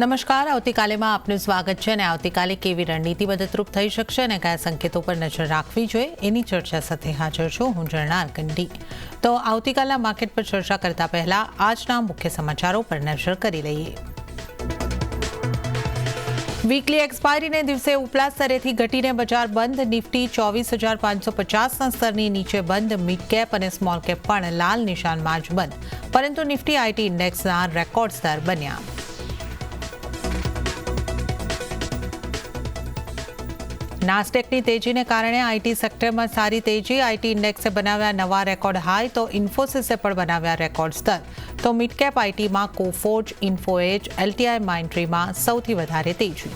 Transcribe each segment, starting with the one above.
નમસ્કાર, આવતીકાલેમાં આપનું સ્વાગત છે અને આવતીકાલે કેવી રણનીતિ મદદરૂપ થઈ શકશે અને કયા સંકેતો પર નજર રાખવી જોઈએ એની ચર્ચા સાથે હાજર છું હું ઝરણા અરકંડી. તો આવતીકાલના માર્કેટ પર ચર્ચા કરતા પહેલા આજના મુખ્ય સમાચારો પર નજર કરી લઈએ. વીકલી એક્સપાયરીને દિવસે ઉપલા સ્તરેથી ઘટીને બજાર બંધ. નિફ્ટી 24,550ના સ્તરની નીચે બંધ. મિડ કેપ અને સ્મોલ કેપ પણ લાલ નિશાનમાં જ બંધ, પરંતુ નિફ્ટી આઈટી ઇન્ડેક્સના રેકોર્ડ સ્તર બન્યા. નાસ્ડેકની તેજીને કારણે આઈટી સેક્ટરમાં સારી તેજી. આઈટી ઇન્ડેક્સે બનાવ્યા નવા રેકોર્ડ હાઈ તો ઇન્ફોસિસે પણ બનાવ્યા રેકોર્ડ સ્તર. તો મિડ કેપ આઈટીમાં કોફોર્જ, ઇન્ફોએજ, એલટીઆઈ માઇન્ડટ્રીમાં સૌથી વધારે તેજી.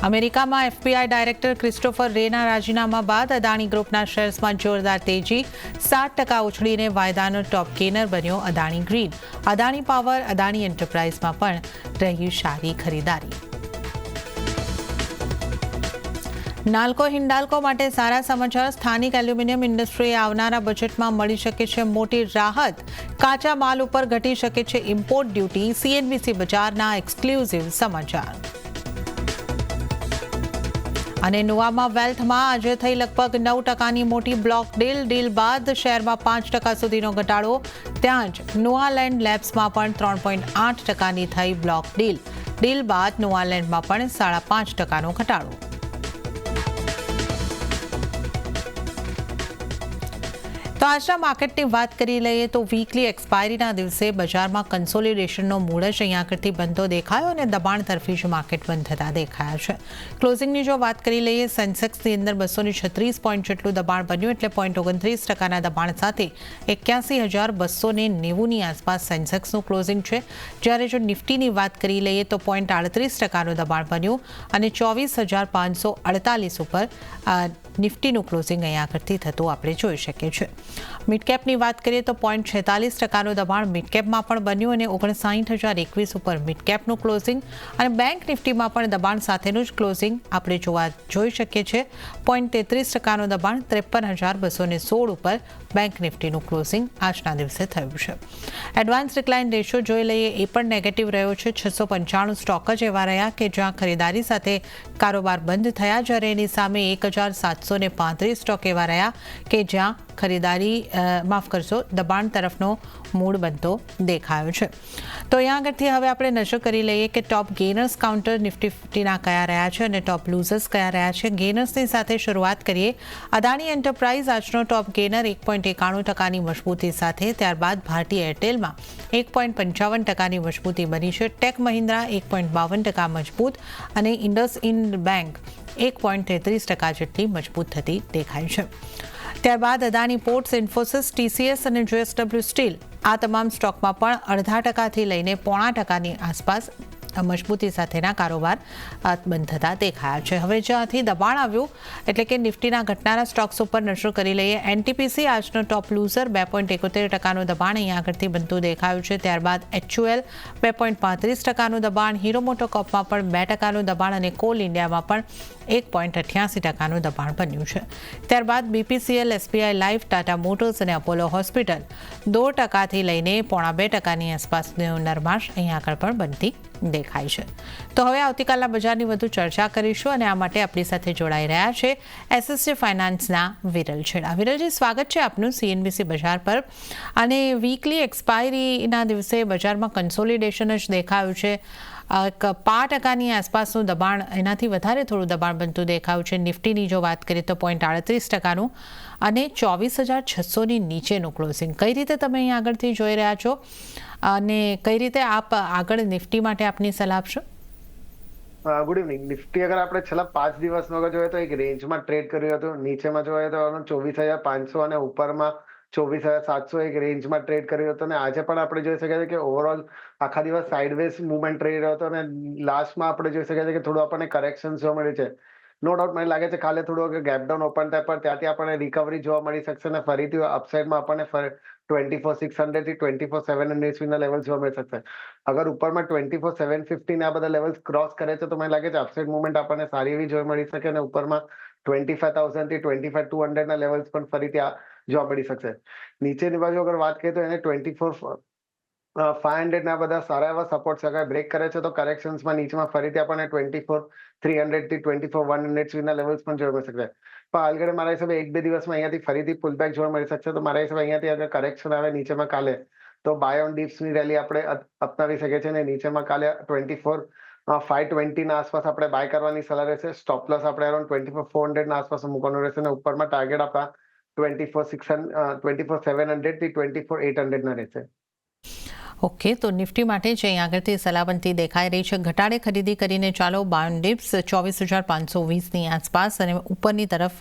અમેરિકામાં એફબીઆઈ ડાયરેક્ટર ક્રિસ્ટોફર રેના રાજીનામા બાદ અદાણી ગ્રુપના શેર્સમાં જોરદાર તેજી. 7% ઉછળીને વાયદાનો ટોપ ગેનર બન્યો અદાણી ગ્રીન. અદાણી પાવર, અદાણી એન્ટરપ્રાઇઝમાં પણ રહી સારી ખરીદારી. નાલ્કો હિન્ડાલ્કો માટે સારા સમાચાર. સ્થાનિક એલ્યુમિનિયમ ઇન્ડસ્ટ્રીએ આવનારા બજેટમાં મળી શકે છે મોટી રાહત. કાચા માલ ઉપર ઘટી શકે છે ઇમ્પોર્ટ ડ્યુટી. સીએનબીસી બજારના એક્સક્લુઝિવ સમાચાર. અને નુઆમાં વેલ્થમાં આજે થઈ લગભગ 9%ની મોટી બ્લોક ડીલ બાદ શેરમાં 5% સુધીનો ઘટાડો. ત્યાં જ નુઆલેન્ડ લેબ્સમાં પણ 3.8%ની થઈ બ્લોક ડીલ બાદ નુઆલેન્ડમાં પણ 5.5%નો ઘટાડો. તો આજના માર્કેટની વાત કરી લઈએ તો વીકલી એક્સપાયરીના દિવસે બજારમાં કન્સોલિડેશનનો મૂળ જ અહીંયા આગળથી બનતો દેખાયો અને દબાણ તરફી જ માર્કેટ બંધ થતા દેખાયા છે. ક્લોઝિંગની જો વાત કરી લઈએ, સેન્સેક્સની અંદર 236 પોઈન્ટ જેટલું દબાણ બન્યું, એટલે 0.29%ના દબાણ સાથે 81,290ની આસપાસ સેન્સેક્સનું ક્લોઝિંગ છે. જ્યારે જો નિફ્ટીની વાત કરી લઈએ તો 0.38%નું દબાણ બન્યું અને 24,548 ઉપર નિફ્ટીનું ક્લોઝિંગ અહીંયા આગળથી થતું આપણે જોઈ શકીએ છીએ. મિડ કેપની વાત કરીએ તો 0.46%નું દબાણ મિડ કેપમાં પણ બન્યું અને 59,021 ઉપર મિડ કેપનું ક્લોઝિંગ. અને બેંક નિફ્ટીમાં પણ દબાણ સાથેનું જ ક્લોઝિંગ આપણે જોઈ શકીએ છીએ. 0.33%નું દબાણ 53,216 ઉપર બેંક નિફ્ટીનું ક્લોઝિંગ આજના દિવસે થયું છે. એડવાન્સ ડિક્લાઇન રેશિયો જોઈ લઈએ, એ પણ નેગેટિવ રહ્યો છે. 695 સ્ટોક જ એવા રહ્યા કે જ્યાં ખરીદારી સાથે કારોબાર બંધ થયા, જ્યારે એની સામે 1,735 સ્ટોક એવા રહ્યા કે જ્યાં દબાણ તરફનો મૂળ બનતો દેખાયો છે. તો અહીંયા આગળથી હવે આપણે નજર કરી લઈએ કે ટોપ ગેનર્સ કાઉન્ટર નિફ્ટી 50ના કયા રહ્યા છે અને ટોપ લૂઝર્સ કયા રહ્યા છે. ગેનર્સની સાથે શરૂઆત કરીએ. અદાણી એન્ટરપ્રાઇઝ આજનો ટોપ ગેનર 1.91%ની મજબૂતી સાથે. ત્યારબાદ ભારતી એરટેલમાં 1.55%ની મજબૂતી બની છે. ટેક મહિન્દ્રા 1.52% મજબૂત અને ઇન્ડસઇન્ડ બેંક 1.33% જેટલી મજબૂત થતી દેખાય છે. ત્યારબાદ અદાણી પોર્ટ્સ, ઇન્ફોસિસ, ટીસીએસ અને જેએસડબલ્યુ સ્ટીલ આ તમામ સ્ટોકમાં પણ 0.5%થી લઈને 0.5%ની આસપાસ મજબૂતી સાથેના કારોબાર બંધ થતા દેખાયા છે. હવે જ્યાંથી દબાણ આવ્યું એટલે કે નિફ્ટીના ઘટનારા સ્ટોક્સ ઉપર નજર કરી લઈએ. એનટીપીસી આજનો ટોપ લૂઝર 2.71%નું દબાણ અહીંયા આગળથી બનતું દેખાયું છે. ત્યારબાદ એચયુએલ 2.35%નું દબાણ, હીરો મોટોકોર્પમાં પણ 2%નું દબાણ અને કોલ ઇન્ડિયામાં પણ 1.88%નું દબાણ બન્યું છે. ત્યારબાદ BPCL, SBI life, Tata motors અને અપોલો હોસ્પિટલ 2%થી લઈને 0.2%ની આસપાસનો નરમાશ અહીંયા આગળ પણ બનતી દેખાય છે. તો હવે આવતીકાલના બજારની વધુ ચર્ચા કરીશું અને આ માટે આપણી સાથે જોડાઈ રહ્યા છે એસએસજી ફાઇનાન્સના વિરલ છેડા. વિરલજી, સ્વાગત છે આપનું સીએનબીસી બજાર પર. અને વીકલી એક્સપાયરીના દિવસે બજારમાં કન્સોલિડેશન જ દેખાયું છે. 5%ની આસપાસનું દબાણ, એનાથી વધારે થોડું દબાણ બનતું દેખાયું છે. નિફ્ટીની જો વાત કરીએ તો 0.38%નું અને 24,600ની નીચેનું ક્લોઝિંગ. કઈ રીતે તમે અહીં આગળથી જોઈ રહ્યા છો અને કઈ રીતે આપ આગળ નિફ્ટી માટે આપની સલાહ આપશો? Good evening. નિફ્ટી અગર આપણે છેલ્લા 5 દિવસમાં જોઈએ તો એક રેન્જમાં ટ્રેડ કર્યું હતું. નીચેમાં જોઈએ તો 24,500 અને ઉપરમાં 24,700 એક રેન્જમાં ટ્રેડ કર્યો હતો. અને આજે પણ આપણે જોઈ શકીએ છીએ કે ઓવરઓલ આખા દિવસ સાઇડવેઝ મુવમેન્ટ રહી રહ્યો હતો અને લાસ્ટમાં આપણે જોઈ શકીએ છીએ કે થોડું આપણને કરેક્શન જોવા મળ્યું છે. નો ડાઉટ મને લાગે છે કાલે થોડું ગેપ ડાઉન ઓપન થાય પણ ત્યાંથી આપણને રિકવરી જોવા મળી શકશે અને ફરીથી અપસાઇડમાં આપણને 24,600 થી 24,700 સુધીના લેવલ જોવા મળી શકશે. અગર ઉપરમાં 24,750 આ બધા લેવલ્સ ક્રોસ કરે છે તો મને લાગે છે અપસાઇડ મુવમેન્ટ આપણને સારી એવી જોવા મળી શકે અને ઉપરમાં 25,000 થી 25,200 લેવલ્સ પણ ફરીથી જોવા મળી શકશે. નીચેની બાજુ અગર વાત કરીએ તો એને 24 500 ના બધા સારા એવા સપોર્ટ છે. અગર બ્રેક કરે છે તો કરેક્શન્સમાં નીચેમાં ફરીથી આપણને 24,300 થી 24,100 સુધીના લેવલ્સ પણ જોવા મળી શકશે. પણ હાલ મારા હિસાબે 1-2 દિવસમાં અહીંયાથી ફરીથી પુલબેક જોવા મળી શકશે. તો મારા હિસાબે અહીંયાથી અગર કરેક્શન આવે નીચેમાં કાલે, તો બાય ઓન ડિપ્સની રેલી આપણે અપનાવી શકીએ છીએ. અને નીચેમાં કાલે 24,520 ના આસપાસ આપણે બાય કરવાની સલાહ રહેશે. સ્ટોપ લોસ આપણે અરાઉન્ડ 24,400 ના આસપાસ મૂકવાનું રહેશે. અને ઉપરમાં ટાર્ગેટ આપણા 24,700 થી 24,800 ના રહેશે. ઓકે, તો નિફ્ટી માટે જ અહીં આગળથી સલામતી દેખાઈ રહી છે. ઘટાડે ખરીદી કરીને ચાલો બાય ઓન ડિપ્સ 24,520ની આસપાસ અને ઉપરની તરફ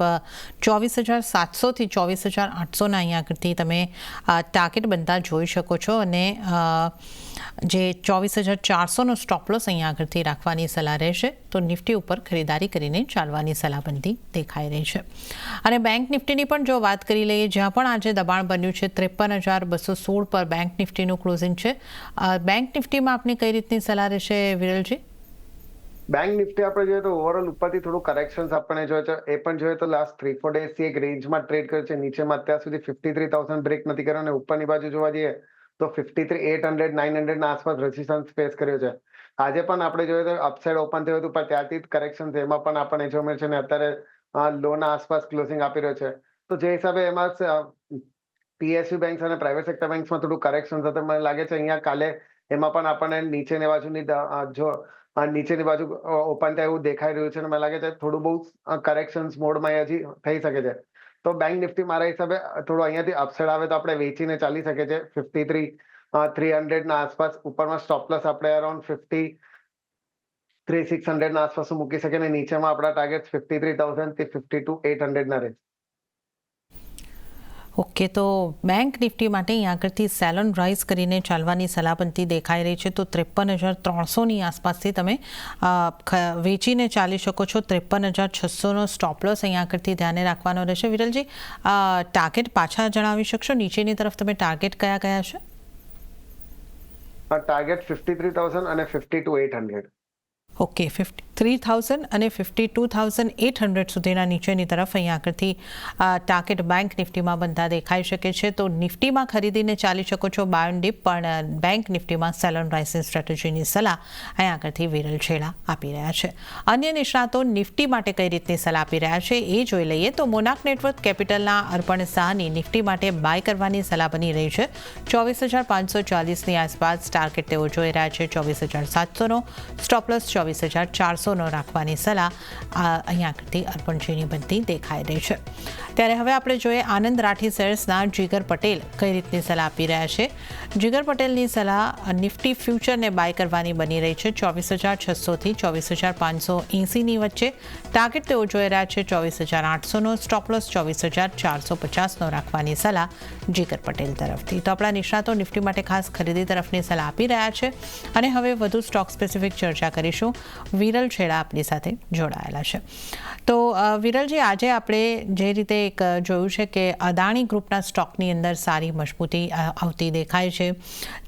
24,700 થી 24,800ના અહીં આગળથી તમે ટાર્ગેટ બનતા જોઈ શકો છો. અને જે 24,400નો સ્ટોપ લોસ અહીં આગળથી રાખવાની સલાહ રહેશે. તો નિફ્ટી ઉપર ખરીદારી કરીને ચાલવાની સલાહબંધી દેખાઈ રહી છે. અને બેંક નિફ્ટીની પણ જો વાત કરી લઈએ, જ્યાં પણ આજે દબાણ બન્યું છે 53,216 પર બેંક નિફ્ટીનું ક્લોઝિંગ છે. બેંક નિફ્ટીમાં આપની કઈ રીતની સલાહ રહેશે વિરલજી? બેંક નિફ્ટી આપણે જોઈએ તો ઓવરઓલ ઉપરથી થોડું કરેક્શન્સ આપણે જોઈએ તો એ પણ જોઈએ તો લાસ્ટ 3-4 ડેઝથી એક રેન્જમાં ટ્રેડ કર્યો છે. નીચેમાં અત્યાર સુધી 53,000 બ્રેક નથી કર્યો અને ઉપરની બાજુ જોવા જઈએ તો 53,800 900 ના આસપાસ રેઝિસ્ટન્સ ફેસ કર્યો છે. આજે પણ આપણે જોઈએ તો અપસાઇડ ઓપન થયું હતું, પણ ત્યારથી કરેક્શન એમાં પણ આપણને જોવા મળે છે. અને અત્યારે લોના આસપાસ ક્લોઝિંગ આપી રહ્યો છે. તો જે હિસાબે એમાં પીએસયુ બેંક્સ અને પ્રાઇવેટ સેક્ટર બેંક્સમાં થોડું કરેક્શન થતું મને લાગે છે. અહીંયા કાલે એમાં પણ આપણને નીચેની બાજુ ઓપન થાય એવું દેખાઈ રહ્યું છે. અને મને લાગે છે થોડું બહુ કરેક્શન્સ મોડમાં હજી થઈ શકે છે. તો બેંક નિફ્ટી મારા હિસાબે થોડું અહીંયાથી અપસાઇડ આવે તો આપણે વેચીને ચાલી શકે છે. 53,300 ના આસપાસ ઉપરમાં સ્ટોપ લોસ આપણે અરાઉન્ડ 53,600 ના આસપાસ મૂકી શકે. અને નીચેમાં આપણા ટાર્ગેટ 53,000 થી 52,800 ના રહે. ઓકે, તો બેંક નિફ્ટી માટે અહીં આગળથી સેલન રાઇઝ કરીને ચાલવાની સલાહબંધી દેખાઈ રહી છે. તો 53,300ની આસપાસથી તમે વેચીને ચાલી શકો છો. 53,600નો સ્ટોપ લોસ અહીં આગળથી ધ્યાને રાખવાનો રહેશે. વિરલજી, ટાર્ગેટ પાછા જણાવી શકશો? નીચેની તરફ તમે ટાર્ગેટ કયા કયા છે? ટાર્ગેટ 53,000 અને 52,800. ઓકે, 53,000 અને 52,800 સુધીના નીચેની તરફ અહીં આગળથી ટાર્ગેટ બેંક નિફ્ટીમાં બનતા દેખાઈ શકે છે. તો નિફ્ટીમાં ખરીદીને ચાલી શકો છો બાય ઓન ડિપ, પણ બેંક નિફ્ટીમાં સેલ ઓન રાઇઝિંગ સ્ટ્રેટેજીની સલાહ અહીં આગળથી વિરલ છેડા આપી રહ્યા છે. અન્ય નિષ્ણાતો નિફ્ટી માટે કઈ રીતની સલાહ આપી રહ્યા છે એ જોઈ લઈએ. તો મોનાક નેટવર્ક કેપિટલના અર્પણ શાહની નિફ્ટી માટે બાય કરવાની સલાહ બની રહી છે. 24,540ની આસપાસ ટાર્ગેટ તેઓ જોઈ રહ્યા છે. 24,700નો સ્ટોપ લોસ 24,400નો રાખવાની સલાહ અહીંયા આગળથી અર્પણજીની બનતી દેખાઈ રહી છે. ત્યારે હવે આપણે જોઈએ આનંદ રાઠી શેર્સના જીગર પટેલ કઈ રીતની સલાહ આપી રહ્યા છે. જીગર પટેલની સલાહ નિફ્ટી ફ્યુચરને બાય કરવાની બની રહી છે. 24,600 થી 24,580ની વચ્ચે ટાર્ગેટ તેઓ જોઈ રહ્યા છે. 24,800નો સ્ટોપ લોસ 24,450નો રાખવાની સલાહ જીગર પટેલ તરફથી. તો આપણા નિષ્ણાતો નિફ્ટી માટે ખાસ ખરીદી તરફની સલાહ આપી રહ્યા છે. અને હવે વધુ સ્ટોક સ્પેસિફિક ચર્ચા કરીશું. વિરલ છેડા આપણી સાથે જોડાયેલા છે. તો વિરલજી, આજે આપણે જે રીતે એક જોયું છે કે અદાણી ગ્રુપના સ્ટોકની અંદર સારી મજબૂતી આવતી દેખાય છે.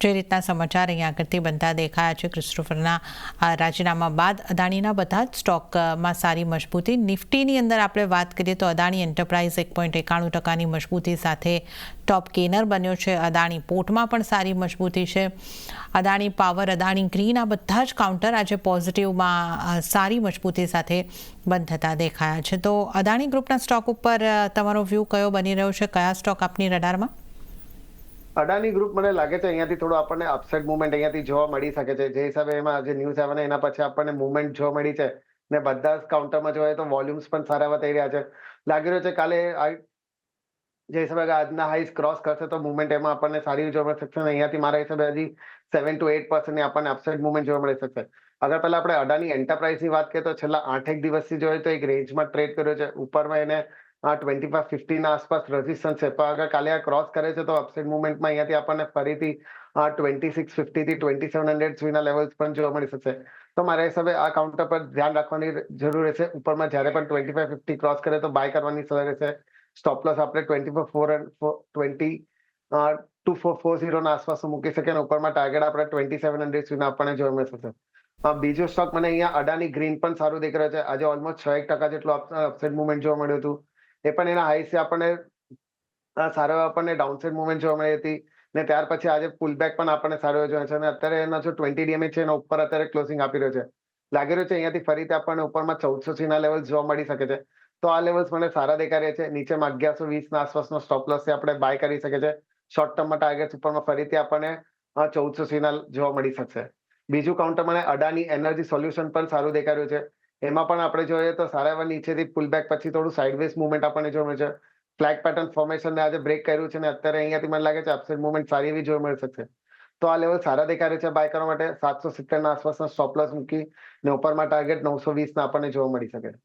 જે રીતના સમાચાર અહીંયા આગળથી બનતા દેખાયા છે, ક્રિસ્ટોફરના રાજીનામા બાદ અદાણીના બધા જ સ્ટોકમાં સારી મજબૂતી. નિફ્ટીની અંદર આપણે વાત કરીએ તો અદાણી એન્ટરપ્રાઇઝ 1.91%ની મજબૂતી સાથે ટોપ ગેનર બન્યો છે. અદાણી પોર્ટમાં પણ સારી મજબૂતી છે. અદાણી પાવર, અદાણી ગ્રીન, આ બધા જ કાઉન્ટર આજે પોઝિટિવમાં સારી મજબૂતી સાથે બંધ થતા દેખાયા છે. તો અદાણી ગ્રુપના સ્ટોક ઉપર તમારો વ્યૂ કયો બની રહ્યો છે? કયા સ્ટોક આપની રડારમાં? અદાણી ગ્રુપ મને લાગે છે અહીંયાથી થોડું આપણને અપસાઇડ મુવમેન્ટ અહીંયાથી જોવા મળી શકે છે. જે હિસાબે એમાં જે ન્યૂઝ આવે ને એના પછી આપણને મુવમેન્ટ જોવા મળી છે. ને બધા જ કાઉન્ટરમાં જોઈએ તો વોલ્યુમ્સ પણ સારા એવા થઈ રહ્યા છે. લાગી રહ્યું છે કાલે જે હિસાબે આજના હાઈસ ક્રોસ કરશે તો મુવમેન્ટ એમાં આપણને સારી જોવા મળી શકશે. અહીંયાથી મારા હિસાબે હજી 7-8% આપણને અપસાઇડ મુવમેન્ટ જોવા મળી શકશે. અગર પહેલા આપણે અદાણી એન્ટરપ્રાઇઝની વાત કરીએ તો છેલ્લા 8 દિવસથી જોઈએ તો એક રેન્જમાં ટ્રેડ કર્યો છે. ઉપરમાં એને 25-50 ના આસપાસ રેઝિસ્ટન્સ છે. પણ અગર કાલે આ ક્રોસ કરે છે તો અપસાઇડ મુવમેન્ટમાં અહીંયાથી આપણને ફરીથી 2650 થી 2700 સુધીના લેવલ્સ પણ જોવા મળી શકશે. તો મારા હિસાબે આ કાઉન્ટર પર ધ્યાન રાખવાની જરૂર રહેશે. ઉપરમાં જ્યારે પણ 25-50 ક્રોસ કરે તો બાય કરવાની સલાહ રહેશે. સ્ટોપ લોસ આપણે 2440 ના આસપાસ મૂકી શકીએ. અને ઉપરમાં ટાર્ગેટ આપણે 2700 સુધીના આપણને જોવા મળી શકશે. બીજો સ્ટોક મને અહીંયા અદાણી ગ્રીન પણ સારું દેખાઈ રહ્યો છે. આજે ઓલમોસ્ટ 6% જેટલું અપસાઇડ મુવમેન્ટ જોવા મળ્યું હતું. એ પણ એના હાઈસે આપણને સારો આપણને ડાઉનસાઇડ મુવમેન્ટ જોવા મળી હતી. ને ત્યાર પછી આજે પુલબેક પણ આપણને સારો જોયો છે અને અત્યારે એનો જો 20 DMA છે એના ઉપર અત્યારે ક્લોઝિંગ આપી રહ્યો છે. લાગી રહ્યું છે અહીંયાથી ફરીથી આપણને ઉપરમાં 1480 ના લેવલ જોવા મળી શકે છે. તો આ લેવલ્સ મને સારા દેખાઈ રહ્યા છે. નીચેમાં 1120 ના આસપાસનો સ્ટોપ લોસ છે આપણે બાય કરી શકે છે. શોર્ટ ટર્મમાં ટાર્ગેટ ઉપરમાં ફરીથી આપણને 1480 ના જોવા મળી શકશે. બીજું કાઉન્ટર મને અડાની એનર્જી સોલ્યુશન પણ સારું દેખાઈ રહ્યું છે. એમાં પણ આપણે જોઈએ તો સારા એવા નીચેથી પુલબેક પછી થોડું સાઇડવેઝ મુવમેન્ટ આપણને જોવા મળે છે. ફ્લેગ પેટર્ન ફોર્મેશનને આજે બ્રેક કર્યું છે અને અત્યારે અહીંયાથી મને લાગે છે અપસાઇડ મુવમેન્ટ સારી એવી જોવા મળી શકશે. તો આ લેવલ સારા દેખાઈ રહ્યા છે બાય કરવા માટે. 770 ના આસપાસનો સ્ટોપ લોસ મૂકી ને ઉપરમાં ટાર્ગેટ 920 ના આપણને જોવા મળી શકે.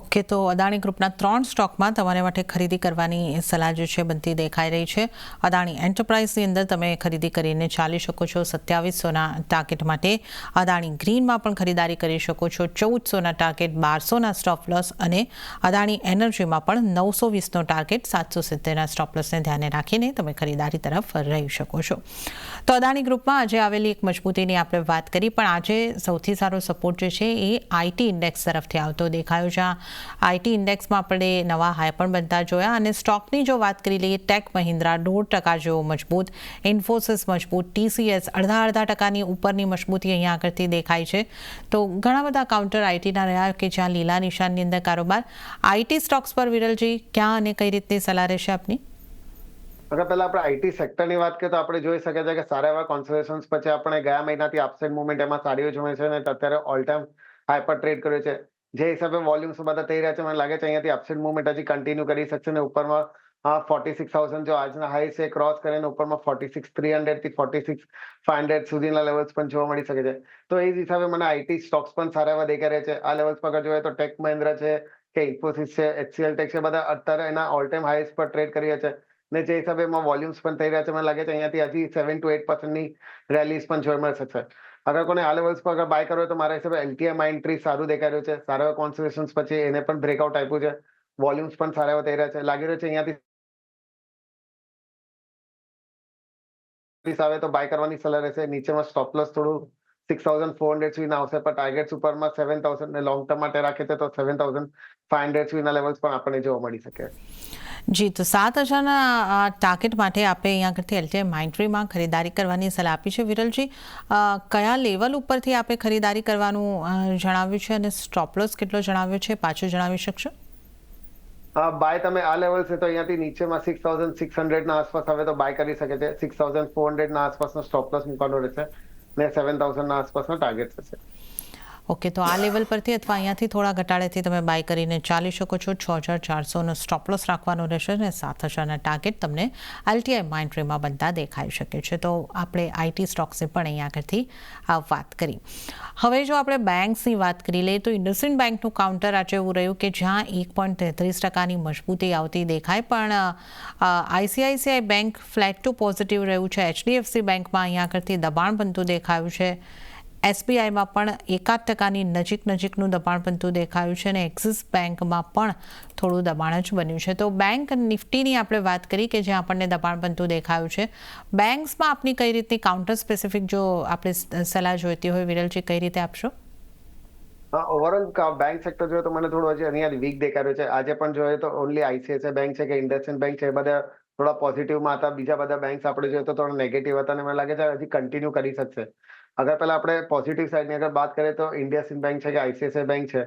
ઓકે, તો અદાણી ગ્રુપના 3 સ્ટોકમાં તમારે માટે ખરીદી કરવાની સલાહ જે છે બનતી દેખાઈ રહી છે. અદાણી એન્ટરપ્રાઇઝની અંદર તમે ખરીદી કરીને ચાલી શકો છો 2700ના ટાર્ગેટ માટે. અદાણી ગ્રીનમાં પણ ખરીદારી કરી શકો છો 1400ના ટાર્ગેટ, 1200ના સ્ટોપ લોસ અને અદાણી એનર્જીમાં પણ 920નો ટાર્ગેટ, 770ના સ્ટોપ લોસને ધ્યાને રાખીને તમે ખરીદારી તરફ રહી શકો છો. તો અદાણી ગ્રુપમાં આજે આવેલી એક મજબૂતીની આપણે વાત કરી, પણ આજે સૌથી સારો સપોર્ટ જે છે એ આઈટી ઇન્ડેક્સ તરફથી આવતો દેખાયો છે. આઈટી ઇન્ડેક્સમાં આપણે નવા હાઈ પણ બનતા જોયા અને સ્ટોકની જો વાત કરી લઈએ, ટેક મહિન્દ્રા 1.5% જેવો મજબૂત, ઇન્ફોસિસ મજબૂત, TCS અડધા ટકાની ઉપરની મજબૂતી અહીંયા આગળથી દેખાય છે. તો ઘણા બધા કાઉન્ટર આઈટીના રહ્યા કે જ્યાં લીલા નિશાનની અંદર કારોબાર. આઈટી સ્ટોક્સ પર વિરલજી ક્યાં અને કઈ રીતની સલાહ રહેશે આપની? અગર પહેલા આપણે આઈટી સેક્ટરની વાત કરીએ તો આપણે જોઈ શકીએ છીએ કે સારા એવા કોન્સોલેશન્સ પછી આપણે ગયા મહિનાથી અપસાઇડ મુવમેન્ટ એમાં સારી જોઈ છે અને અત્યારે ઓલ ટાઈમ હાઈ પર ટ્રેડ કર્યો છે. જે હિસાબે વોલ્યુમ્સ બધા થઈ રહ્યા છે મને લાગે છે અહીંયાથી અપસાઇડ મુવમેન્ટ હજી કન્ટિન્યુ કરી શકશે ને ઉપરમાં 46,000 જો આજના હાઈ છે ક્રોસ કરીને ઉપરમાં 46,300 થી 46,500 સુધીના લેવલ્સ પણ જોવા મળી શકે છે. તો એ જ હિસાબે મને આઈટી સ્ટોક્સ પણ સારા એવા દેખાઈ રહ્યા છે. આ લેવલ્સ પર અગર જોઈએ તો ટેક મહિન્દ્રા છે કે ઇન્ફોસિસ છે, HCL ટેક છે, બધા અત્યારે એના ઓલ ટાઈમ હાઈસ પર ટ્રેડ કરી રહ્યા છે. ને જે હિસાબે એમાં વોલ્યુમ્સ પણ થઈ રહ્યા છે મને લાગે છે અહીંયાથી હજી 7 to 8%ની રેલીઝ પણ જોવા મળી શકશે. અગર કોને આ લેવલ્સ પર અગર બાય કરવો હોય તો મારા હિસાબે LTI માં એન્ટ્રી સારું દેખાઈ રહ્યું છે. સારા એવા કોન્સોલેશન્સ પછી એને પણ બ્રેકઆઉટ આપ્યું છે. વોલ્યુમ્સ પણ સારા એવા થઈ રહ્યા છે. લાગી રહ્યું છે અહીંયાથી આવે તો બાય કરવાની સલાહ રહેશે. નીચેમાં સ્ટોપ લોસ થોડું 6,400 સુધીના આવશે, પણ ટાર્ગેટ્સ ઉપરમાં 7,000 ને લોંગ ટર્મ માટે રાખે છે તો 7,500 સુધીના લેવલ્સ પણ આપણને જોવા મળી શકે. જી, તો 7,000ના ટાર્ગેટ માટે આપણે અહીંયા આગળથી એલટીઆઈ માઇન્ડટ્રીમાં ખરીદારી કરવાની સલાહ આપી છે. વિરલજી, કયા લેવલ ઉપરથી આપણે ખરીદારી કરવાનું જણાવ્યું છે અને સ્ટોપ લોસ કેટલો જણાવ્યો છે પાછું જણાવી શકશો? બાય તમે આ લેવલ છે તો અહીંયાથી નીચેમાં 6,600 ના આસપાસ હવે તો બાય કરી શકે છે. 6,400 ના આસપાસનો સ્ટોપ લોસ મૂકવાનો રહેશે ને 7,000 ના આસપાસનો ટાર્ગેટ થશે. ઓકે, તો આ લેવલ પરથી અથવા અહીંયાથી થોડા ઘટાડેથી તમે બાય કરીને ચાલી શકો છો. 6,400નો સ્ટોપ લોસ રાખવાનો રહેશે અને 7,000ના ટાર્ગેટ તમને એલટીઆઈ માઇન્ડટ્રીમાં બનતા દેખાઈ શકે છે. તો આપણે આઈટી સ્ટોક્સની પણ અહીંયા આગળથી વાત કરી. હવે જો આપણે બેંક્સની વાત કરી લઈએ તો ઇન્ડસઇન્ડ બેંકનું કાઉન્ટર આજે એવું રહ્યું કે જ્યાં 1.33%ની મજબૂતી આવતી દેખાય, પણ ICICI bank flat to positive રહ્યું છે. HDFC બેંકમાં અહીંયા આગળથી દબાણ બનતું દેખાયું છે. SBIમાં પણ 1% નજીકનું દબાણ બનતું દેખાયું છે અને એક્સિસ બેંકમાં પણ થોડું દબાણ જ બન્યું છે. તો બેંક નિફ્ટીની આપણે વાત કરી કે જ્યાં આપણને દબાણ બનતું દેખાયું છે. બેંક્સમાં આપની કઈ રીતની કાઉન્ટર સ્પેસિફિક જો આપણે સલાહ જોઈતી હોય વિરલજી, કઈ રીતે આપશો? ઓવરઓલ બેંક સેક્ટર જોઈએ તો મને થોડું હજી અહીંયા વીક દેખાઈ રહ્યું છે. આજે પણ જોઈએ તો ઓનલી ICICI બેંક છે કે ઇન્ડસઇન્ડ બેંક છે એ બધા થોડા પોઝિટિવમાં હતા. બીજા બધા બેંક્સ આપણે જોઈએ તો થોડા નેગેટિવ હતા અને મને લાગે છે હજી કન્ટિન્યુ કરી શકશે. અગર પહેલા આપણે પોઝિટિવ સાઈડની અગર વાત કરીએ તો ઇન્ડસઇન્ડ બેંક છે કે ICICI બેંક છે,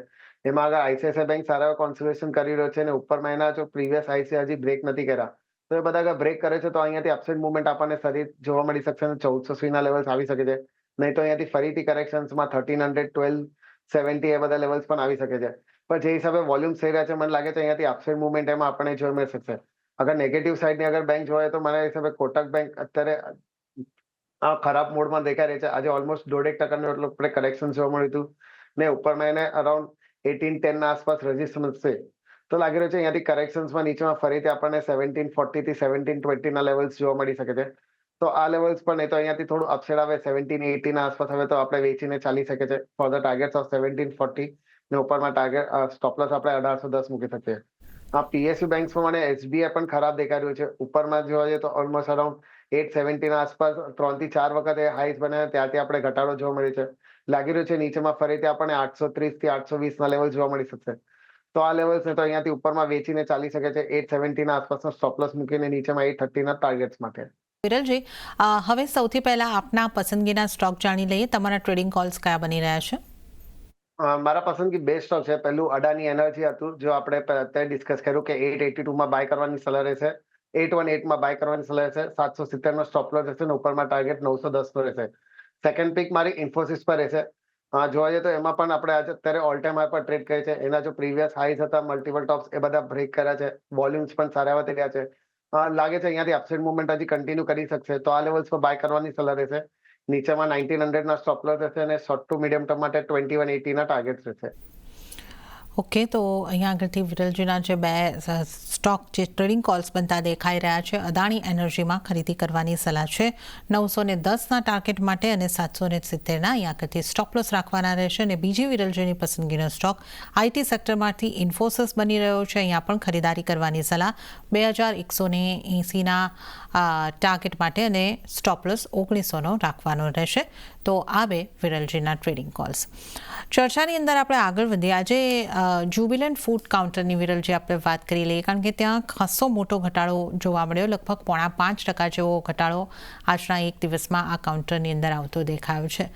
એમાં અગર ICICI બેંક સારા કોન્સોલેશન કરી રહ્યો છે અને ઉપરમાં એના જો પ્રીવિયસ હાઈ છે હજી બ્રેક નથી કર્યા, તો એ બધા અગર બ્રેક કરે છે તો અહીંયાથી અપસાઇડ મુવમેન્ટ આપણને ફરી જોવા મળી શકશે અને 1480 ના લેવલ્સ આવી શકે છે. નહીં તો અહીંયાથી ફરીથી કરેક્શન્સમાં 1,300, 1,270 એ બધા લેવલ્સ પણ આવી શકે છે. પણ જે હિસાબે વોલ્યુમ થઈ રહ્યા છે મને લાગે છે અહીંયાથી અપસાઇડ મુવમેન્ટ એમાં આપણને જોવા મળી શકશે. અગર નેગેટિવ સાઈડની અગર બેંક જોઈએ તો મારા હિસાબે કોટક બેંક અત્યારે ખરાબ મોડમાં દેખાઈ રહી છે. આજે ઓલમોસ્ટ 1.5% એટલું આપણે કરેક્શન જોવા મળ્યું હતું ને ઉપરમાં એને અરાઉન્ડ 1810 ના આસપાસ રેઝિસ્ટન્સ છે. તો લાગી રહ્યું છે અહીંયાથી કરેક્શન્સમાં નીચેમાં ફરીથી આપણને 1740 થી 1720 ના લેવલ્સ જોવા મળી શકે છે. તો આ લેવલ્સ પર નહીં તો અહીંયાથી થોડું અપસાઇડ આવે 1780 ના આસપાસ હવે તો આપણે વેચીને ચાલી શકે છે ફોર ધ ટાર્ગેટ્સ ઓફ 1740 ને ઉપરમાં ટાર્ગેટ સ્ટોપ લોસ આપણે 1810 મૂકી શકીએ. PSU બેંક્સમાં મને SBI પણ ખરાબ દેખાઈ રહ્યું છે. ઉપરમાં જોઈએ તો ઓલમોસ્ટ અરાઉન્ડ 870 ના આસપાસ 3 થી 4 વખત એ હાઈસ બન્યા ત્યાંથી આપણે ઘટાડો જોવા મળ્યો છે. લાગી રહ્યું છે નીચેમાં ફરીથી આપણને 830 થી 820 ના લેવલ જોવા મળી શકશે. તો આ લેવલ્સ ને તો અહીંયાથી ઉપરમાં વેચીને ચાલી શકે છે 870 ના આસપાસનો સ્ટોપ લોસ મૂકીને નીચેમાં 830 ના ટાર્ગેટ્સ માટે. વિરલજી, હવે સૌથી પહેલા આપના પસંદગીના સ્ટોક જાણી લઈએ. તમારા ટ્રેડિંગ કોલ્સ કયા બની રહ્યા છે? મારા પસંદગી બે સ્ટોક છે. પહેલું અડાની એનર્જી હતું, જો આપણે અત્યારે ડિસ્કસ કર્યું કે 882 બાય કરવાની સલાહ રહેશે, 818 બાય કરવાની સલાહ રહેશે, 770 સ્ટોપ લોસ રહેશે અને ઉપરમાં ટાર્ગેટ 910 રહેશે. સેકન્ડ પિક મારી ઇન્ફોસિસ પર રહેશે. જોવા જઈએ તો એમાં પણ આપણે આજે અત્યારે ઓલ ટાઈમ હાઈ પર ટ્રેડ કરીએ છીએ. એના જો પ્રીવિયસ હાઈઝ હતા, મલ્ટિપલ ટોપ્સ એ બધા બ્રેક કર્યા છે. વોલ્યુમ્સ પણ સારા એવા રહ્યા છે. લાગે છે અહીંયાથી અપસાઇડ મુવમેન્ટ હજી કન્ટિન્યુ કરી શકશે, તો આ લેવલ્સ પર બાય કરવાની સલાહ રહેશે. નીચેમાં 1900 સ્ટોપ લોસ રહેશે અને શોર્ટ ટુ મીડિયમ ટર્મ માટે 2180 ટાર્ગેટ રહેશે. ઓકે, તો અહીંયા આગળથી વિરલજીના જે બે સ્ટોક જે ટ્રેડિંગ કોલ્સ બનતા દેખાઈ રહ્યા છે, અદાણી એનર્જીમાં ખરીદી કરવાની સલાહ છે 910ના ટાર્ગેટ માટે અને 770ના અહીંયા આગળથી સ્ટોપ લોસ રાખવાના રહેશે. અને બીજી વિરલજીની પસંદગીનો સ્ટોક આઈટી સેક્ટરમાંથી ઇન્ફોસિસ બની રહ્યો છે. અહીંયા પણ ખરીદારી કરવાની સલાહ 2180ના ટાર્ગેટ માટે અને સ્ટોપ લોસ 1900નો રાખવાનો રહેશે. તો આ બે વિરલજીના ટ્રેડિંગ કોલ્સ. ચર્ચાની અંદર આપણે આગળ વધીએ. આજે જ્યુબિલન્ટ ફૂડ કાઉન્ટરની વિરલજી આપણે વાત કરી લઈએ, કારણ કે ત્યાં ખાસો મોટો ઘટાડો જોવા મળ્યો. લગભગ 0.5% જેવો ઘટાડો આજના એક દિવસમાં આ કાઉન્ટરની અંદર આવતો દેખાયો છે.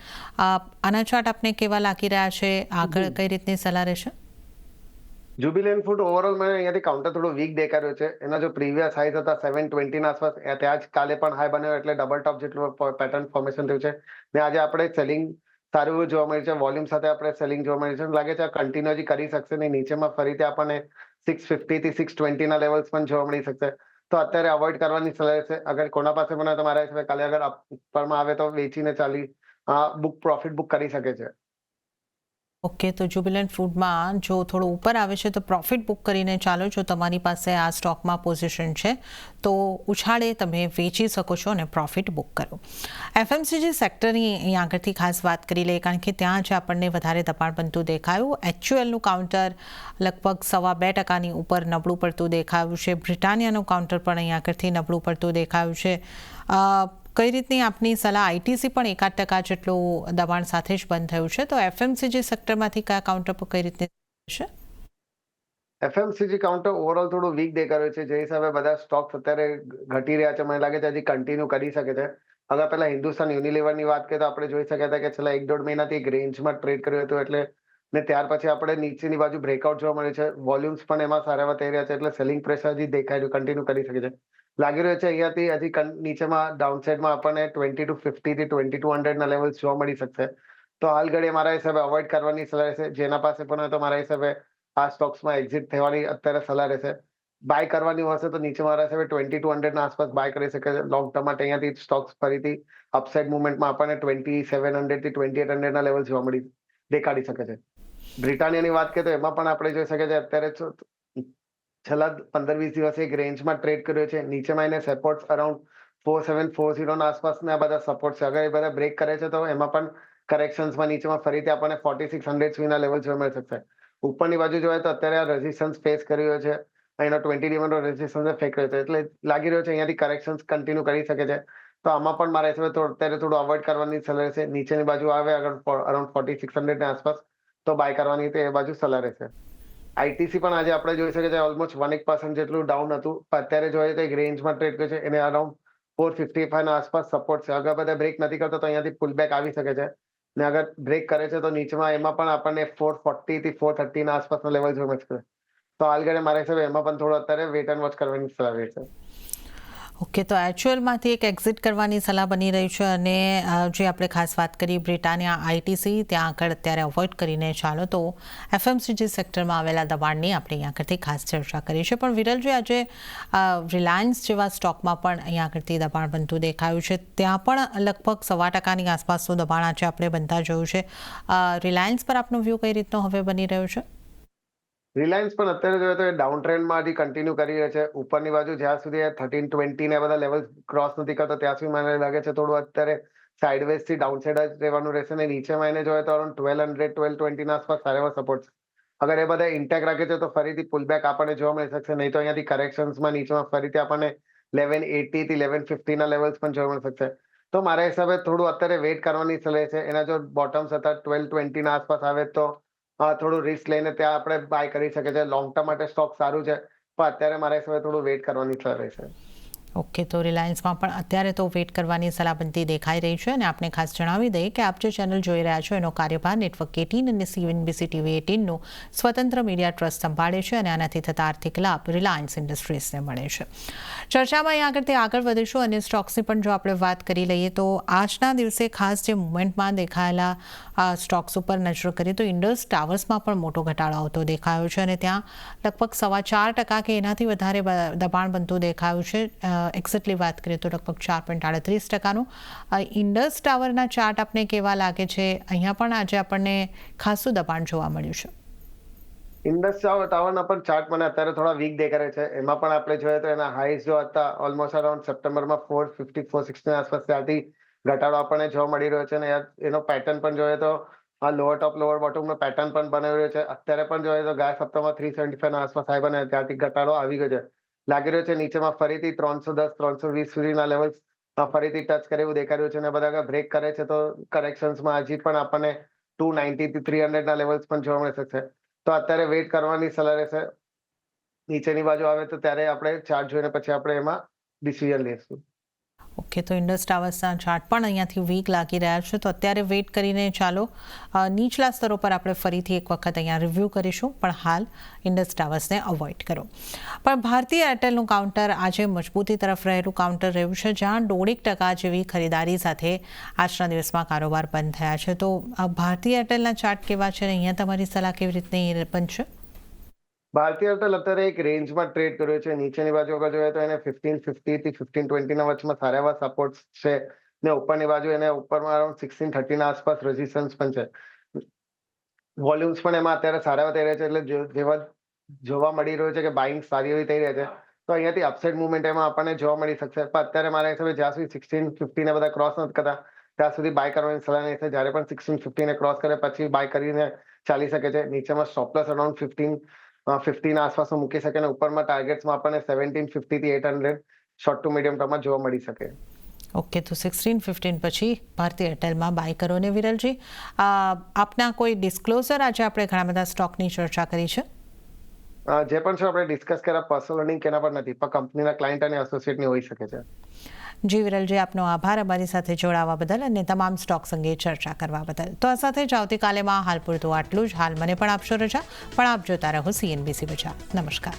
આના ચાર્ટ આપને કેવા લાગી રહ્યા છે? આગળ કઈ રીતની સલાહ રહેશે? જ્યુબિલન્ટ ફૂડ ઓવરઓલ મને અહીંયાથી કાઉન્ટર થોડું વીક દેખાડ્યું છે. એના જો પ્રીવિયસ હાઈઝ હતા 720 આસપાસ, ત્યાં જ કાલે પણ હાઈ બન્યો, એટલે ડબલ ટોપ જેટલું પેટર્ન ફોર્મેશન થયું છે. ને આજે આપણે સેલિંગ સારું એવું જોવા મળ્યું છે. વોલ્યુમ સાથે આપણે સેલિંગ જોવા મળ્યું છે. લાગે છે કન્ટિન્યુ હજી કરી શકશે નહીં. નીચેમાં ફરીથી આપણને 650 થી 620ના લેવલ્સ પણ જોવા મળી શકશે. તો અત્યારે અવોઇડ કરવાની સલાહ છે. અગર કોના પાસે પણ તમારા હિસાબે કાલે અગર ઉપરમાં આવે તો વેચીને પ્રોફિટ બુક કરી શકે છે. ઓકે, તો જ્યુબિલન્ટ ફૂડમાં જો થોડું ઉપર આવે છે તો પ્રોફિટ બુક કરીને ચાલો. જો તમારી પાસે આ સ્ટોકમાં પોઝિશન છે તો ઉછાળે તમે વેચી શકો છો અને પ્રોફિટ બુક કરો. એફએમસીજી સેક્ટરની અહીં આગળથી ખાસ વાત કરી લઈએ, કારણ કે ત્યાં જ આપણને વધારે દબાણ બનતું દેખાયું. એચયુએલનું કાઉન્ટર લગભગ 2.25% ઉપર નબળું પડતું દેખાયું છે. બ્રિટાનિયાનું કાઉન્ટર પણ અહીં આગળથી નબળું પડતું દેખાયું છે. કઈ રીતની આપની સલાહ? આઈટીસી પણ 1% જેટલું દબાણ સાથે જ બંધ થયું છે. તો એફએમસીજી સેક્ટરમાંથી કયા કાઉન્ટર પર કઈ રીતે છે? એફએમસીજી કાઉન્ટર ઓવરઓલ થોડું વીક દેખાડ્યું છે. જે હિસાબે બધા સ્ટોક્સ અત્યારે ઘટી રહ્યા છે, મને લાગે છે હજી કન્ટિન્યુ કરી શકે છે. અગર પહેલા હિન્દુસ્તાન યુનિલિવરની વાત કરીએ તો આપણે જોઈ શક્યા હતા કે છેલ્લા 1-1.5 મહિનાથી એક રેન્જમાં ટ્રેડ કર્યું હતું, એટલે ને ત્યાર પછી આપણે નીચેની બાજુ બ્રેકઆઉટ જોવા મળે છે. વોલ્યુમ્સ પણ એમાં સારા એવા થઈ રહ્યા છે, એટલે સેલિંગ પ્રેશર હજી દેખાય કન્ટિન્યુ કરી શકે છે. લાગી રહ્યું છે અહીંયાથી હજી નીચેમાં ડાઉનસાઇડમાં આપણને 2250 થી 2200ના લેવલ્સ જોવા મળી શકશે. તો હાલ ઘડીએ મારા હિસાબે અવોઇડ કરવાની સલાહ રહેશે. જેના પાસે પણ હોય તો મારા હિસાબે આ સ્ટોક્સમાં એક્ઝિટ થવાની અત્યારે સલાહ રહેશે. બાય કરવાની હશે તો નીચે મારા હિસાબે 2200ના આસપાસ બાય કરી શકે છે. લોંગ ટર્મ માટે અહીંયાથી સ્ટોક્સ ફરીથી અપસાઇડ મુવમેન્ટમાં આપણને 2700 થી 2800ના લેવલ જોવા દેખાડી શકે છે. બ્રિટાનિયાની વાત કરીએ તો એમાં પણ આપણે જોઈ શકીએ છીએ અત્યારે છેલ્લા 15-20 દિવસ એક રેન્જમાં ટ્રેડ કર્યો છે. નીચેમાં એને સપોર્ટ અરાઉન્ડ 4740ના આસપાસના બધા સપોર્ટ છે. અગર એ બધા બ્રેક કરે છે તો એમાં પણ કરેક્શન્સમાં નીચેમાં ફરીથી આપણને 4600 સુધીના લેવલ જોવા મળી શકશે. ઉપરની બાજુ જોઈએ તો અત્યારે આ રેઝિસ્ટન્સ ફેસ કરી રહ્યો છે. અહીંનો 20 ડિમનો રેઝિસ્ટન્સ ફેક રહ્યો છે, એટલે લાગી રહ્યો છે અહીંયાથી કરેક્શન્સ કન્ટિન્યુ કરી શકે છે. તો આમાં પણ મારા હિસાબે અત્યારે થોડું અવોઇડ કરવાની સલાહ રહેશે. નીચેની બાજુ આવે અગર અરાઉન્ડ 4600 આસપાસ તો બાય કરવાની એ બાજુ સલાહ રહેશે. આઈટીસી પણ આજે આપણે જોઈ શકીએ છીએ ઓલમોસ્ટ 1% જેટલું ડાઉન હતું, પણ અત્યારે જોઈએ તો એક રેન્જમાં ટ્રેડ કરે છે. એને અરાઉન્ડ 455ના આસપાસ સપોર્ટ છે. અગર બધા બ્રેક નથી કરતો તો અહીંયાથી પુલ બેક આવી શકે છે. ને અગર બ્રેક કરે છે તો નીચેમાં એમાં પણ આપણને 440 થી 430ના આસપાસનો લેવલ જોવા મળશે. તો હાલ ઘડીએ મારા હિસાબે એમાં પણ થોડું અત્યારે વેટ એન્ડ વોચ કરવાની સલાહ રહેશે. ઓકે, તો એચયુએલમાંથી એક એક્ઝિટ કરવાની સલાહ બની રહી છે. અને જે આપણે ખાસ વાત કરી બ્રિટાનિયા આઈટીસી, ત્યાં આગળ અત્યારે અવોઇડ કરીને ચાલો. તો એફએમસીજી સેક્ટરમાં આવેલા દબાણની આપણે અહીંયા આગળથી ખાસ ચર્ચા કરી છે. પણ વિરલજી, આજે રિલાયન્સ જેવા સ્ટોકમાં પણ અહીંયા આગળથી દબાણ બનતું દેખાયું છે. ત્યાં પણ લગભગ 2.25%ની આસપાસનું દબાણ આજે આપણે બનતા જોયું છે. રિલાયન્સ પર આપનો વ્યૂ કઈ રીતનો હવે બની રહ્યો છે? રિલાયન્સ પણ અત્યારે જોઈએ તો ડાઉન ટ્રેન્ડમાં હજી કન્ટિન્યુ કરી રહ્યા છે. ઉપરની બાજુ જ્યાં સુધી 1320 ને બધા લેવલ ક્રોસ નથી કરતો ત્યાં સુધી મને લાગે છે થોડું અત્યારે સાઇડવેઝ થી ડાઉન સાઇડ જ રહેવાનું રહેશે. ને નીચેમાં એને જોઈએ તો અરાઉન્ડ 1200 1220ના આસપાસ સારા એવા સપોર્ટ છે. અગર એ બધા ઇન્ટેક રાખે છે તો ફરીથી પુલબેક આપણને જોવા મળી શકશે. નહીં તો અહીંયાથી કરેક્શન્સમાં નીચેમાં ફરીથી આપણને 1180 થી 1150ના લેવલ્સ પણ જોવા મળી શકશે. તો મારા હિસાબે થોડું અત્યારે વેઇટ કરવાની સલાહ છે. એના જો બોટમ્સ હતા 1220ના આસપાસ આવે તો થોડું રિસ્ક લઈને ત્યાં આપણે બાય કરી શકીએ છીએ. લોંગ ટર્મ માટે સ્ટોક સારું છે, પણ અત્યારે મારા હિસાબે થોડું વેઇટ કરવાની સલાહ રહેશે. ઓકે, તો રિલાયન્સમાં પણ અત્યારે તો વેટ કરવાની સલાહ દેખાઈ રહી છે અને આપને ખાસ જણાવી દઈએ કે આપ જે ચેનલ જોઈ રહ્યા છો એનો કાર્યભાર નેટવર્ક 18 અને CNBC TV 18નું સ્વતંત્ર મીડિયા ટ્રસ્ટ સંભાળે છે અને આનાથી થતા આર્થિક લાભ રિલાયન્સ ઇન્ડસ્ટ્રીઝને મળે છે. ચર્ચામાં અહીં આગળ વધીશું અને સ્ટોક્સની પણ જો આપણે વાત કરી લઈએ તો આજના દિવસે ખાસ જે મુવમેન્ટમાં દેખાયેલા સ્ટોક્સ ઉપર નજર કરીએ તો ઇન્ડસ ટાવર્સમાં પણ મોટો ઘટાડો આવતો દેખાયો છે અને ત્યાં લગભગ 4.25% કે એનાથી વધારે દબાણ બનતું દેખાયું છે. એક્ઝેક્ટલી વાત કરીએ તો લગભગ 4.38%નું ઇન્ડસ ટાવરના ચાર્ટ આપને કેવા લાગે છે? અહીંયા પણ આજે આપણને ખાસું દબાણ જોવા મળ્યું છે. ઇન્ડસ ટાવરના પણ ચાર્ટ મને અત્યારે થોડા વીક દેખાય છે. એમાં પણ આપણે જોઈએ તો એના હાઈસ જો હતા ઓલમોસ્ટ અરાઉન્ડ સપ્ટેમ્બરમાં 450 460 આસપાસ ત્યાંથી ઘટાડો આપણને જોવા મળી રહ્યો છે અને એનો પેટર્ન પણ જોઈએ તો આ લોઅર ટોપ લોઅર બોટમનો પેટર્ન પણ બનાવી રહ્યો છે. અત્યારે પણ જોઈએ તો ગયા સપ્તાહમાં 375 આસપાસ હાઈ બને ત્યાંથી ઘટાડો આવી ગયો છે. લાગી રહ્યો છે નીચેમાં ફરીથી 310 320 સુધીના લેવલ્સ ફરીથી ટચ કરે એવું દેખાઈ રહ્યું છે અને બધા બ્રેક કરે છે તો કરેક્શન્સમાં હજી પણ આપણને 290 થી 300 ના લેવલ્સ પણ જોવા મળી શકશે. તો અત્યારે વેઇટ કરવાની સલાહ રહેશે. નીચેની બાજુ આવે તો ત્યારે આપણે ચાર્ટ જોઈને પછી આપણે એમાં ડિસિઝન લઈશું. ઓકે, તો ઇન્ડસ ટાવર્સના ચાર્ટ પણ અહીંયાથી વીક લાગી રહ્યા છે તો અત્યારે વેઇટ કરીને ચાલો નીચલા સ્તરો પર આપણે ફરીથી એક વખત અહીંયા રિવ્યૂ કરીશું, પણ હાલ ઇન્ડસ ટાવર્સને અવોઇડ કરો. પણ ભારતીય એરટેલનું કાઉન્ટર આજે મજબૂતી તરફ રહેલું કાઉન્ટર રહ્યું છે, જ્યાં 1.5% જેવી ખરીદારી સાથે આજના દિવસમાં કારોબાર બંધ થયા છે. તો ભારતીય એરટેલના ચાર્ટ કેવા છે અને અહીંયા તમારી સલાહ કેવી રીતની બનશે? ભારતીય એરટેલ અત્યારે એક રેન્જમાં ટ્રેડ કર્યો છે. નીચેની બાજુ અગર જોઈએ તો એને 1550 થી 1520 ના વચમાં સારા એવા સપોર્ટ છે ને ઉપરની બાજુ એને ઉપરમાં અરાઉન્ડ 1630 ના આસપાસ રેઝિસ્ટન્સ પણ છે. વોલ્યુમ્સ પણ એમાં અત્યારે સારા એવા થઈ રહ્યા છે એટલે જેવા જોવા મળી રહ્યું છે કે બાઇંગ સારી એવી થઈ રહી છે તો અહીંયાથી અપસાઇડ મુવમેન્ટ એમાં આપણને જોવા મળી શકશે. પણ અત્યારે મારા હિસાબે જ્યાં સુધી 1650 ને બધા ક્રોસ નથી કરતા ત્યાં સુધી બાય કરવાની સલાહ નહીં છે. જ્યારે પણ 1650 ને ક્રોસ કરે પછી બાય કરીને ચાલી શકે છે. નીચેમાં સ્ટોપલોસ અરાઉન્ડ 1550 આસપાસ મૂકી શકે અને ઉપરમાં ટાર્ગેટ્સમાં આપણને 1750 થી 800 શોર્ટ ટુ મીડિયમ ટર્મમાં જોવા મળી શકે. ઓકે, તો 16-15 પછી ભારતીય એરટેલમાં બાય કરો ને વિરલજી, આપના કોઈ ડિસ્ક્લોઝર? આજે આપણે ઘણા બધા સ્ટોકની ચર્ચા કરી છે. જે પણ છે આપણે ડિસ્કસ કર્યા પર્સનલ અર્નિંગ કેના પર નથી પણ કંપનીના ક્લાયન્ટ અને એસોસિએટની હોઈ શકે છે. જી વિરલજી, આપનો આભાર અમારી સાથે જોડાવા બદલ અને તમામ સ્ટોક્સ અંગે ચર્ચા કરવા બદલ. તો આ સાથે જ આવતીકાલેમાં હાલ પૂરતું આટલું જ. હાલ મને પણ આપશો રજા, પણ આપ જોતા રહો CNBC બજાર. નમસ્કાર.